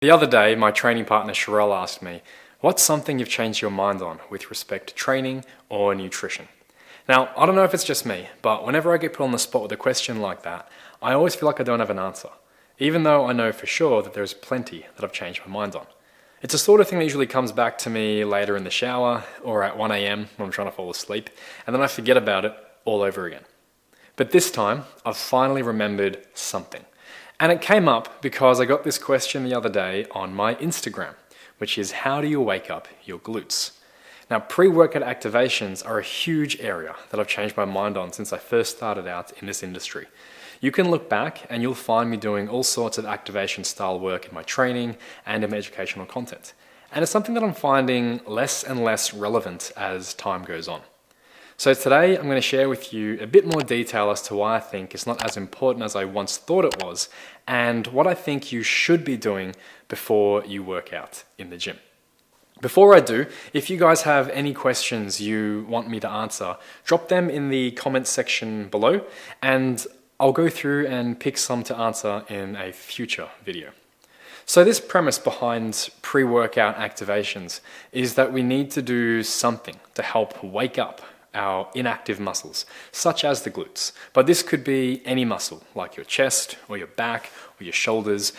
The other day, my training partner Sherelle asked me, what's something you've changed your mind on with respect to training or nutrition? Now, I don't know if it's just me, but whenever I get put on the spot with a question like that, I always feel like I don't have an answer, even though I know for sure that there's plenty that I've changed my mind on. It's a sort of thing that usually comes back to me later in the shower or at 1 a.m. when I'm trying to fall asleep, and then I forget about it all over again. But this time, I've finally remembered something. And it came up because I got this question the other day on my Instagram, which is, how do you wake up your glutes? Now, pre-workout activations are a huge area that I've changed my mind on since I first started out in this industry. You can look back and you'll find me doing all sorts of activation style work in my training and in my educational content. And it's something that I'm finding less and less relevant as time goes on. So today I'm going to share with you a bit more detail as to why I think it's not as important as I once thought it was, and what I think you should be doing before you work out in the gym. Before I do, if you guys have any questions you want me to answer, drop them in the comments section below, and I'll go through and pick some to answer in a future video. So this premise behind pre-workout activations is that we need to do something to help wake up our inactive muscles, such as the glutes. But this could be any muscle, like your chest or your back or your shoulders.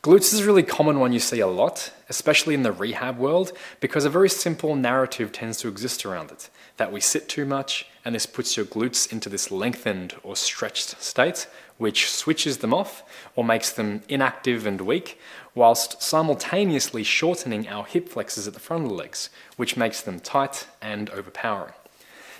Glutes is a really common one you see a lot, especially in the rehab world, because a very simple narrative tends to exist around it, that we sit too much and this puts your glutes into this lengthened or stretched state, which switches them off or makes them inactive and weak, whilst simultaneously shortening our hip flexors at the front of the legs, which makes them tight and overpowering.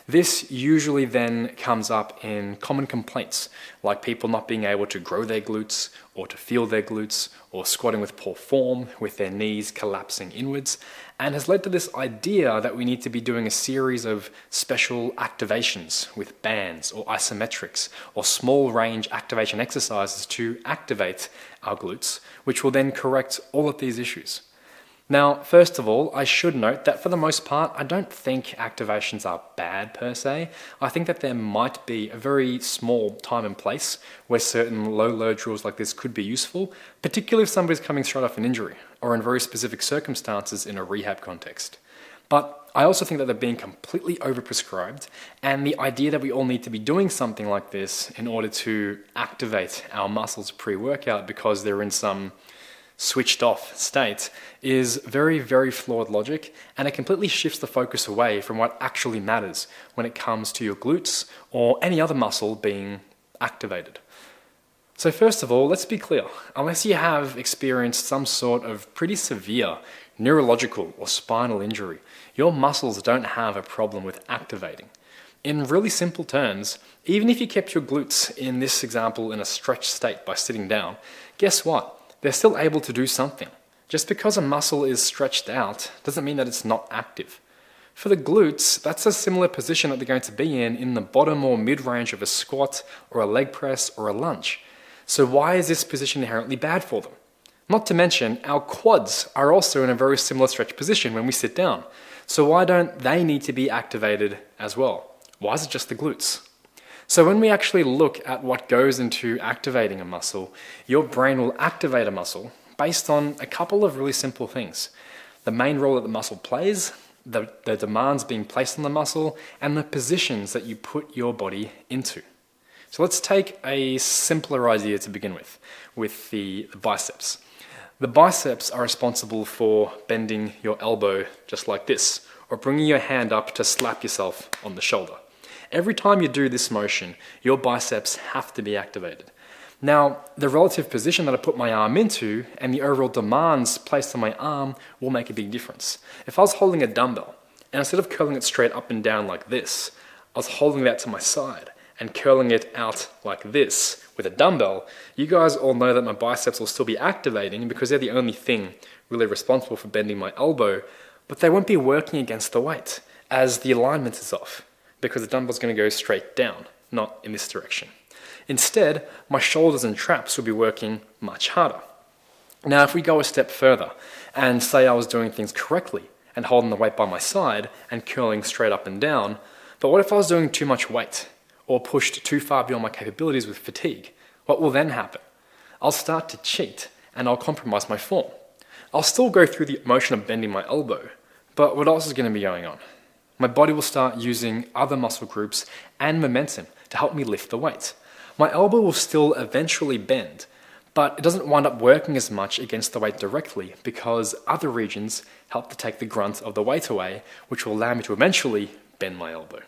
This usually then comes up in common complaints, like people not being able to grow their glutes or to feel their glutes, or squatting with poor form with their knees collapsing inwards, and has led to this idea that we need to be doing a series of special activations with bands or isometrics or small range activation exercises to activate our glutes, which will then correct all of these issues. Now, first of all, I should note that for the most part, I don't think activations are bad per se. I think that there might be a very small time and place where certain low load drills like this could be useful, particularly if somebody's coming straight off an injury or in very specific circumstances in a rehab context. But I also think that they're being completely overprescribed, and the idea that we all need to be doing something like this in order to activate our muscles pre-workout because they're in some switched off state is very, very flawed logic, and it completely shifts the focus away from what actually matters when it comes to your glutes or any other muscle being activated. So first of all, let's be clear, unless you have experienced some sort of pretty severe neurological or spinal injury, your muscles don't have a problem with activating. In really simple terms, even if you kept your glutes in this example in a stretched state by sitting down, guess what? They're still able to do something. Just because a muscle is stretched out doesn't mean that it's not active. For the glutes, that's a similar position that they're going to be in the bottom or mid-range of a squat or a leg press or a lunge. So why is this position inherently bad for them? Not to mention, our quads are also in a very similar stretch position when we sit down. So why don't they need to be activated as well? Why is it just the glutes? So when we actually look at what goes into activating a muscle, your brain will activate a muscle based on a couple of really simple things. The main role that the muscle plays, the demands being placed on the muscle, and the positions that you put your body into. So let's take a simpler idea to begin with the biceps. The biceps are responsible for bending your elbow just like this, or bringing your hand up to slap yourself on the shoulder. Every time you do this motion, your biceps have to be activated. Now, the relative position that I put my arm into and the overall demands placed on my arm will make a big difference. If I was holding a dumbbell, and instead of curling it straight up and down like this, I was holding that to my side and curling it out like this with a dumbbell, you guys all know that my biceps will still be activating because they're the only thing really responsible for bending my elbow, but they won't be working against the weight as the alignment is off, because the dumbbell's going to go straight down, not in this direction. Instead, my shoulders and traps will be working much harder. Now, if we go a step further and say I was doing things correctly and holding the weight by my side and curling straight up and down, but what if I was doing too much weight or pushed too far beyond my capabilities with fatigue? What will then happen? I'll start to cheat and I'll compromise my form. I'll still go through the motion of bending my elbow, but what else is going to be going on? My body will start using other muscle groups and momentum to help me lift the weight. My elbow will still eventually bend, but it doesn't wind up working as much against the weight directly because other regions help to take the grunt of the weight away, which will allow me to eventually bend my elbow.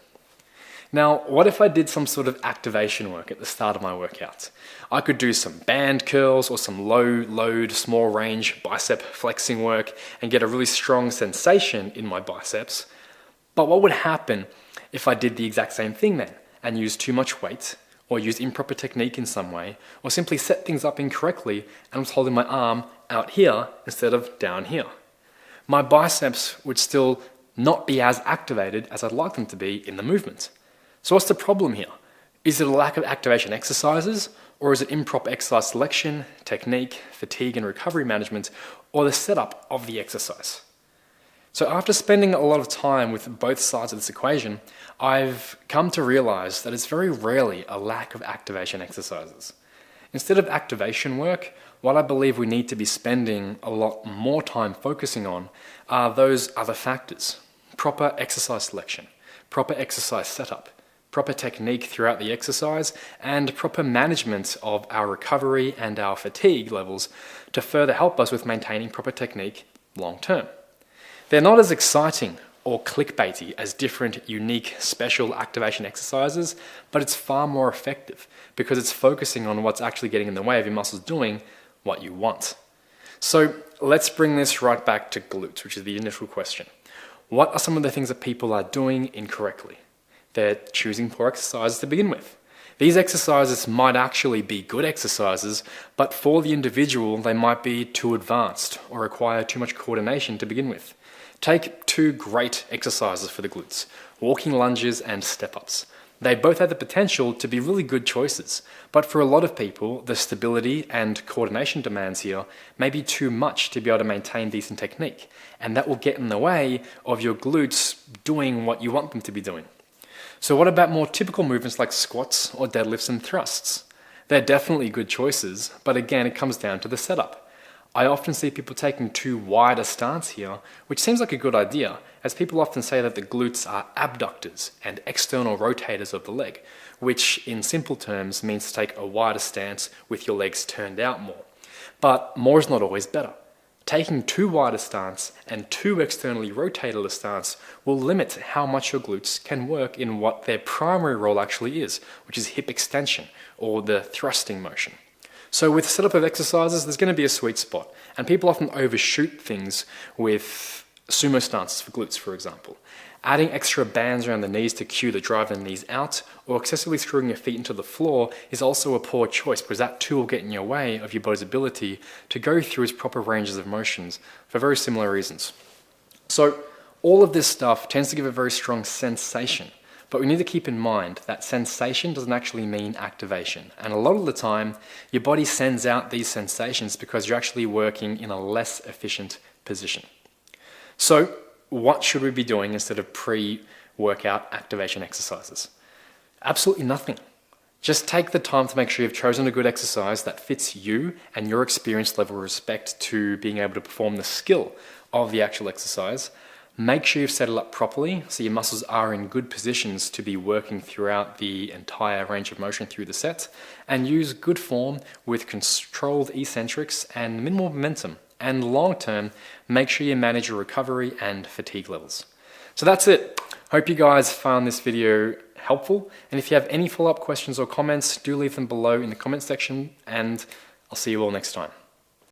Now, what if I did some sort of activation work at the start of my workout? I could do some band curls or some low load, small range bicep flexing work and get a really strong sensation in my biceps. But what would happen if I did the exact same thing then and used too much weight, or used improper technique in some way, or simply set things up incorrectly and was holding my arm out here instead of down here? My biceps would still not be as activated as I'd like them to be in the movement. So what's the problem here? Is it a lack of activation exercises, or is it improper exercise selection, technique, fatigue and recovery management, or the setup of the exercise? So after spending a lot of time with both sides of this equation, I've come to realize that it's very rarely a lack of activation exercises. Instead of activation work, what I believe we need to be spending a lot more time focusing on are those other factors: proper exercise selection, proper exercise setup, proper technique throughout the exercise, and proper management of our recovery and our fatigue levels to further help us with maintaining proper technique long term. They're not as exciting or clickbaity as different, unique, special activation exercises, but it's far more effective because it's focusing on what's actually getting in the way of your muscles doing what you want. So let's bring this right back to glutes, which is the initial question. What are some of the things that people are doing incorrectly? They're choosing poor exercises to begin with. These exercises might actually be good exercises, but for the individual, they might be too advanced or require too much coordination to begin with. Take two great exercises for the glutes: walking lunges and step-ups. They both have the potential to be really good choices, but for a lot of people, the stability and coordination demands here may be too much to be able to maintain decent technique, and that will get in the way of your glutes doing what you want them to be doing. So what about more typical movements like squats or deadlifts and thrusts? They're definitely good choices, but again, it comes down to the setup. I often see people taking too wide a stance here, which seems like a good idea, as people often say that the glutes are abductors and external rotators of the leg, which in simple terms means to take a wider stance with your legs turned out more. But more is not always better. Taking too wide a stance and too externally rotated a stance will limit how much your glutes can work in what their primary role actually is, which is hip extension or the thrusting motion. So with setup of exercises, there's going to be a sweet spot, and people often overshoot things with sumo stances for glutes, for example. Adding extra bands around the knees to cue the drive of the knees out, or excessively screwing your feet into the floor is also a poor choice, because that too will get in your way of your body's ability to go through its proper ranges of motions for very similar reasons. So all of this stuff tends to give a very strong sensation, but we need to keep in mind that sensation doesn't actually mean activation. And a lot of the time, your body sends out these sensations because you're actually working in a less efficient position. So what should we be doing instead of pre-workout activation exercises? Absolutely nothing. Just take the time to make sure you've chosen a good exercise that fits you and your experience level with respect to being able to perform the skill of the actual exercise. Make sure you've set it up properly so your muscles are in good positions to be working throughout the entire range of motion through the set, and use good form with controlled eccentrics and minimal momentum. And long term, make sure you manage your recovery and fatigue levels. So that's it. Hope you guys found this video helpful, and if you have any follow-up questions or comments, do leave them below in the comment section, and I'll see you all next time.